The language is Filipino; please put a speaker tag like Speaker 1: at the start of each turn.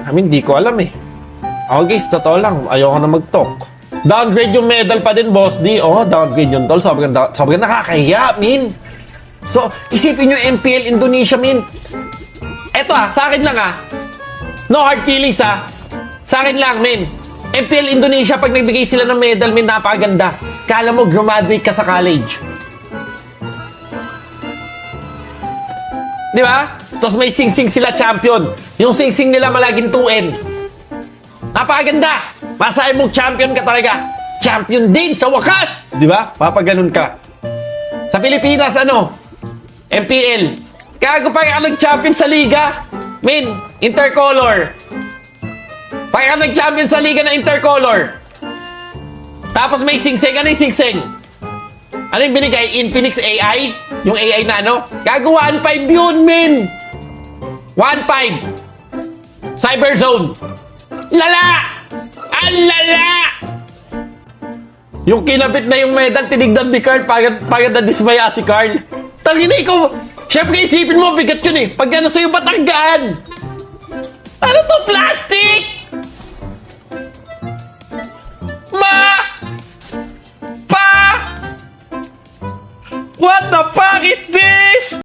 Speaker 1: I mean, di ko alam eh. Ako guys, totoo lang, ayoko na mag-talk. Downgrade yung medal pa din, boss D. Oh, downgrade yun, tol. Sobrang nakakahiya, min. So, isipin nyo MPL Indonesia, min. Eto sa akin lang no hard feelings sa akin lang, min. MPL Indonesia, pag nagbigay sila ng medal, min, napakaganda. Kala mo, graduate ka sa college. Di ba? Tapos may sing-sing sila champion. Yung sing-sing nila malaging 2N. Napakaganda. Masahe mong champion ka talaga. Champion din sa wakas. Di ba? Papaganon ka. Sa Pilipinas, MPL. Kago pa ka nag-champion sa liga. Min, intercolor. Pa ka nag-champion sa liga na intercolor. Tapos may sing-sing. Ano yung sing-sing? Ano yung binigay? Infinix AI? Yung AI na Gago 1.5 yun, min! 1.5! Cyberzone! Lala! Ang lala! Yung kinabit na yung medal, tinignan ni Carl, pagod na dismaya si Carl. Tangina, ikaw, syempre isipin mo, bigat yun eh. Pag sa'yo batanggaan. Ano to, plastic?